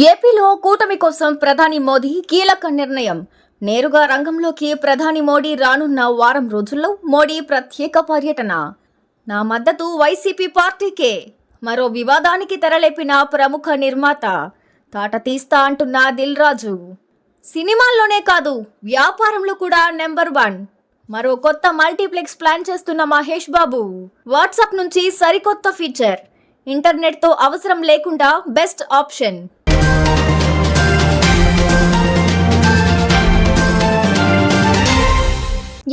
ఏపీలో కూటమి కోసం ప్రధాని మోదీ కీలక నిర్ణయం. నేరుగా రంగంలోకి ప్రధాని మోడీ రానున్న వారం రోజుల్లో మోడీ ప్రత్యేక పర్యటన. నా మద్దతు వైసీపీ పార్టీకే. మరో వివాదానికి తెరలేపిన ప్రముఖ నిర్మాత. తాట తీస్తా అంటున్న దిల్ రాజు. సినిమాల్లోనే కాదు వ్యాపారంలో కూడా నెంబర్ 1. మరో కొత్త మల్టీప్లెక్స్ ప్లాన్ చేస్తున్న మహేష్ బాబు. వాట్సాప్ నుంచి సరికొత్త ఫీచర్. ఇంటర్నెట్తో అవసరం లేకుండా బెస్ట్ ఆప్షన్.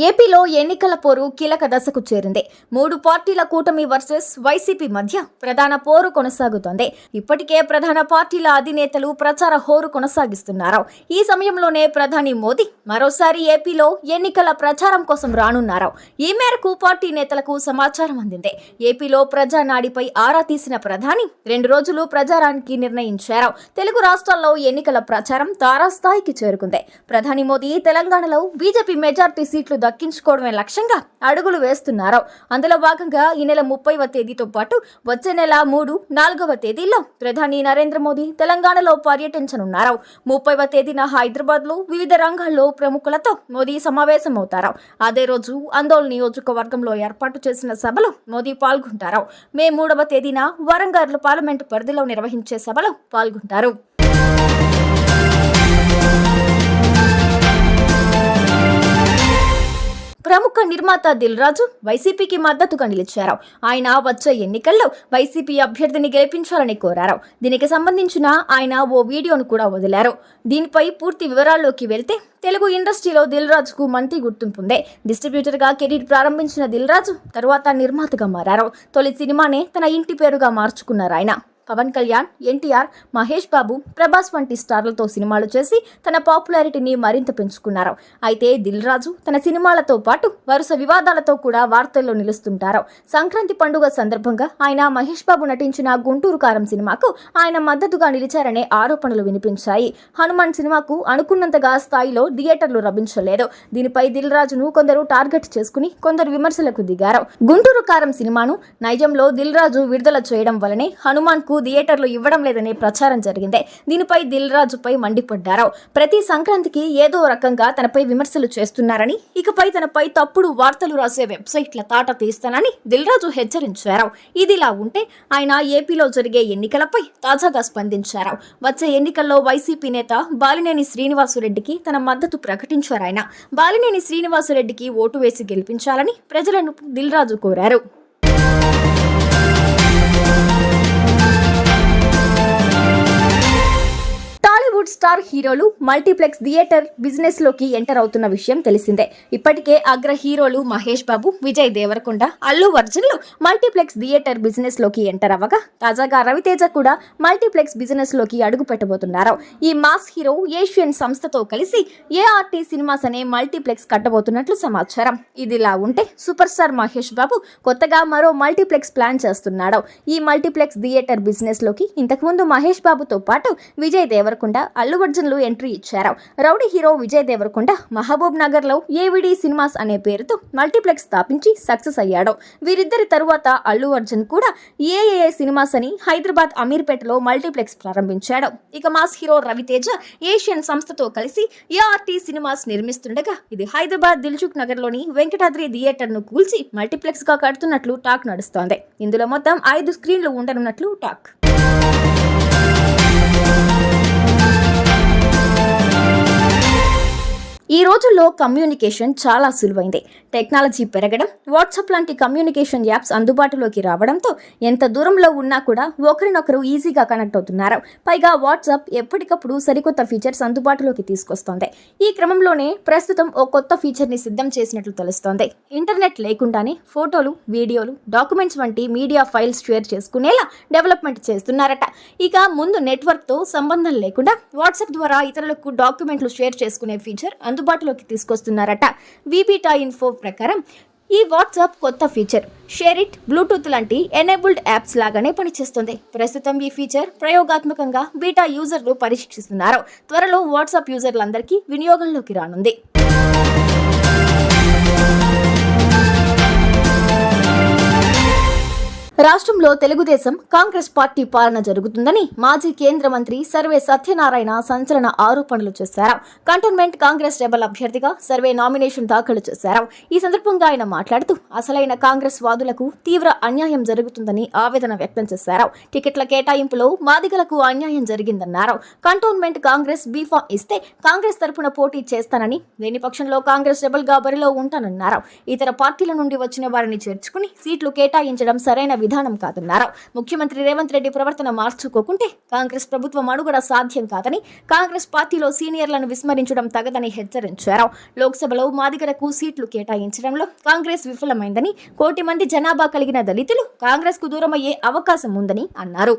ఏపీలో ఎన్నికల పోరు కీలక దశకు చేరింది. 3 పార్టీల కూటమి వర్సెస్ వైసీపీ మధ్య ప్రధాన పోరు కొనసాగుతోంది. ఇప్పటికే ప్రధాన పార్టీల అధినేతలు ప్రచార హోరు కొనసాగిస్తున్నారు. ఈ సమయంలోనే ప్రధాని మోదీ మరోసారి ఏపీలో ఎన్నికల ప్రచారం కోసం రానున్నారు. ఈ మేరకు పార్టీ నేతలకు సమాచారం అందింది. ఏపీలో ప్రజానాడిపై ఆరా తీసిన ప్రధాని 2 రోజులు ప్రచారానికి నిర్ణయించారు. తెలుగు రాష్ట్రాల్లో ఎన్నికల ప్రచారం తారాస్థాయికి చేరుకుంది. ప్రధాని మోదీ తెలంగాణలో బీజేపీ మెజార్టీ సీట్లు దక్కించుకోవడమే లక్ష్యంగా అడుగులు వేస్తున్నారు. అందులో భాగంగా ఈ నెల 30వ తేదీతో పాటు వచ్చే నెల 3, 4వ తేదీల్లో ప్రధాని నరేంద్ర మోదీ తెలంగాణలో పర్యటించనున్నారు. 30వ తేదీన హైదరాబాద్లో వివిధ రంగాల్లో ప్రముఖులతో మోదీ సమావేశమవుతారు. అదే రోజు ఆందోళన నియోజకవర్గంలో ఏర్పాటు చేసిన సభలో మోదీ పాల్గొంటారు. మే 3వ తేదీన వరంగల్ పార్లమెంటు పరిధిలో నిర్వహించే సభలో పాల్గొంటారు. ప్రముఖ నిర్మాత దిల్ రాజు వైసీపీకి మద్దతుగా నిలిచారు. ఆయన వచ్చే ఎన్నికల్లో వైసీపీ అభ్యర్థిని గెలిపించాలని కోరారు. దీనికి సంబంధించిన ఆయన ఓ వీడియోను కూడా వదిలారు. దీనిపై పూర్తి వివరాల్లోకి వెళ్తే తెలుగు ఇండస్ట్రీలో దిల్ రాజుకు మంచి గుర్తింపు ఉంది. డిస్ట్రిబ్యూటర్గా కెరీర్ ప్రారంభించిన దిల్ రాజు తర్వాత నిర్మాతగా మారారు. తొలి సినిమానే తన ఇంటి పేరుగా మార్చుకున్నారు ఆయన. పవన్ కళ్యాణ్, ఎన్టీఆర్, మహేష్ బాబు, ప్రభాస్ వంటి స్టార్లతో సినిమాలు చేసి తన పాపులారిటీని మరింత పెంచుకున్నారు. అయితే దిల్ రాజు తన సినిమాలతో పాటు వరుస వివాదాలతో కూడా వార్తల్లో నిలుస్తుంటారు. సంక్రాంతి పండుగ సందర్భంగా ఆయన మహేష్ బాబు నటించిన గుంటూరు కారం సినిమాకు ఆయన మద్దతుగా నిలిచారనే ఆరోపణలు వినిపించాయి. హనుమాన్ సినిమాకు అనుకున్నంతగా స్థాయిలో థియేటర్లు లభించలేదు. దీనిపై దిల్ రాజును కొందరు టార్గెట్ చేసుకుని కొందరు విమర్శలకు దిగారు. గుంటూరు కారం సినిమాను నైజంలో దిల్ రాజు విడుదల చేయడం వల్లనే హనుమాన్ కు థియేటర్లు ఇవ్వడం లేదనే ప్రచారం జరిగింది. దీనిపై దిల్ రాజుపై మండిపడ్డారు. ప్రతి సంక్రాంతికి ఏదో రకంగా తనపై విమర్శలు చేస్తున్నారని, ఇకపై తనపై తప్పుడు వార్తలు రాసే వెబ్సైట్ల తాట తీస్తానని దిల్ రాజు హెచ్చరించారు. ఇదిలా ఉంటే ఆయన ఏపీలో జరిగే ఎన్నికలపై తాజాగా స్పందించారు. వచ్చే ఎన్నికల్లో వైసీపీ నేత బాలినేని శ్రీనివాసరెడ్డికి తన మద్దతు ప్రకటించారు. ఆయన బాలినేని శ్రీనివాసరెడ్డికి ఓటు వేసి గెలిపించాలని ప్రజలను దిల్ రాజు కోరారు. టాలీవుడ్ స్టార్ హీరోలు మల్టీప్లెక్స్ థియేటర్ బిజినెస్ లోకి ఎంటర్ అవుతున్న విషయం తెలిసిందే. ఇప్పటికే అగ్ర హీరోలు మహేష్ బాబు, విజయ్ దేవరకొండ, అల్లు అర్జున్లు మల్టీప్లెక్స్ థియేటర్ బిజినెస్ లోకి ఎంటర్ అవ్వగా తాజాగా రవితేజ కూడా మల్టీప్లెక్స్ బిజినెస్ లోకి అడుగు పెట్టబోతున్నారు. ఈ మాస్ హీరో ఏషియన్ సంస్థతో కలిసి ఏఆర్టీ సినిమాస్ అనే మల్టీప్లెక్స్ కట్టబోతున్నట్లు సమాచారం. ఇదిలా ఉంటే సూపర్ స్టార్ మహేష్ బాబు కొత్తగా మరో మల్టీప్లెక్స్ ప్లాన్ చేస్తున్నాడు. ఈ మల్టీప్లెక్స్ థియేటర్ బిజినెస్ లోకి ఇంతకుముందు మహేష్ బాబుతో పాటు విజయ్ దేవరకొండ, అల్లు అర్జున్లు ఎంట్రీ ఇచ్చారు. రౌడీ హీరో విజయ్ దేవరకొండ మహబూబ్ నగర్ లో ఏవిడి సినిమాస్ అనే పేరుతో మల్టీప్లెక్స్ స్థాపించి సక్సెస్ అయ్యాడు. వీరిద్దరి తరువాత అల్లు అర్జున్ కూడా ఏఏఏ సినిమాస్ అని హైదరాబాద్ అమీర్పేటలో మల్టీప్లెక్స్ ప్రారంభించాడు. ఇక మాస్ హీరో రవితేజ ఏషియన్ సంస్థతో కలిసి ఏఆర్టీ సినిమాస్ నిర్మిస్తుండగా ఇది హైదరాబాద్ దిల్సుఖ్ నగర్ లోని వెంకటాద్రి థియేటర్ ను కూల్చి మల్టీప్లెక్స్ గా కడుతున్నట్లు టాక్ నడుస్తోంది. ఇందులో మొత్తం 5 స్క్రీన్లు ఉండనున్నట్లు టాక్. ఈ రోజుల్లో కమ్యూనికేషన్ చాలా సులువైంది. టెక్నాలజీ పెరగడం, వాట్సాప్ లాంటి కమ్యూనికేషన్ యాప్స్ అందుబాటులోకి రావడంతో ఎంత దూరంలో ఉన్నా కూడా ఒకరినొకరు ఈజీగా కనెక్ట్ అవుతున్నారు. పైగా వాట్సాప్ ఎప్పటికప్పుడు సరికొత్త ఫీచర్స్ అందుబాటులోకి తీసుకొస్తోంది. ఈ క్రమంలోనే ప్రస్తుతం ఓ కొత్త ఫీచర్ని సిద్ధం చేసినట్లు తెలుస్తోంది. ఇంటర్నెట్ లేకుండానే ఫోటోలు, వీడియోలు, డాక్యుమెంట్స్ వంటి మీడియా ఫైల్స్ షేర్ చేసుకునేలా డెవలప్మెంట్ చేస్తున్నారట. ఇక ముందు నెట్వర్క్తో సంబంధం లేకుండా వాట్సాప్ ద్వారా ఇతరులకు డాక్యుమెంట్లు షేర్ చేసుకునే ఫీచర్ అందుబాటులోకి తీసుకొస్తున్నారట. వీబీటా ఇన్ఫో ప్రకారం ఈ వాట్సాప్ కొత్త ఫీచర్ షేర్ ఇట్, బ్లూటూత్ లాంటి ఎనేబుల్డ్ యాప్స్ లాగానే పనిచేస్తుంది. ప్రస్తుతం ఈ ఫీచర్ ప్రయోగాత్మకంగా బీటా యూజర్లు పరీక్షిస్తున్నారు. త్వరలో వాట్సాప్ యూజర్లందరికీ వినియోగంలోకి రానుంది. రాష్ట్రంలో తెలుగుదేశం కాంగ్రెస్ పార్టీ పాలన జరుగుతుందని మాజీ కేంద్ర మంత్రి సర్వే సత్యనారాయణ సంచలన ఆరోపణలు చేశారు. కంటోన్మెంట్ కాంగ్రెస్ రెబల్ అభ్యర్థిగా సర్వే నామినేషన్ దాఖలు చేశారు. ఈ సందర్భంగా ఆయన మాట్లాడుతూ అసలైన కాంగ్రెస్ వాదులకు తీవ్ర అన్యాయం జరుగుతుందని ఆవేదన వ్యక్తం చేశారు. టికెట్ల కేటాయింపులో మాదిగలకు అన్యాయం జరిగిందన్నారు. కంటోన్మెంట్ కాంగ్రెస్ బీఫామ్ ఇస్తే కాంగ్రెస్ తరపున పోటీ చేస్తానని, లేని పక్షంలో కాంగ్రెస్ రెబల్ గా బరిలో ఉంటానన్నారు. ఇతర పార్టీల నుండి వచ్చిన వారిని చేర్చుకుని సీట్లు కేటాయించడం సరైన విధానం కాదన్నారు. ముఖ్యమంత్రి రేవంత్ రెడ్డి ప్రవర్తన మార్చుకోకుంటే కాంగ్రెస్ ప్రభుత్వం మనుగడ సాధ్యం కాదని, కాంగ్రెస్ పార్టీలో సీనియర్లను విస్మరించడం తగదని హెచ్చరించారు. లోక్సభలో మాదిగలకు సీట్లు కేటాయించడంలో కాంగ్రెస్ విఫలమైందని, 1 కోటి మంది జనాభా కలిగిన దళితులు కాంగ్రెస్ కు దూరమయ్యే అవకాశం ఉందని అన్నారు.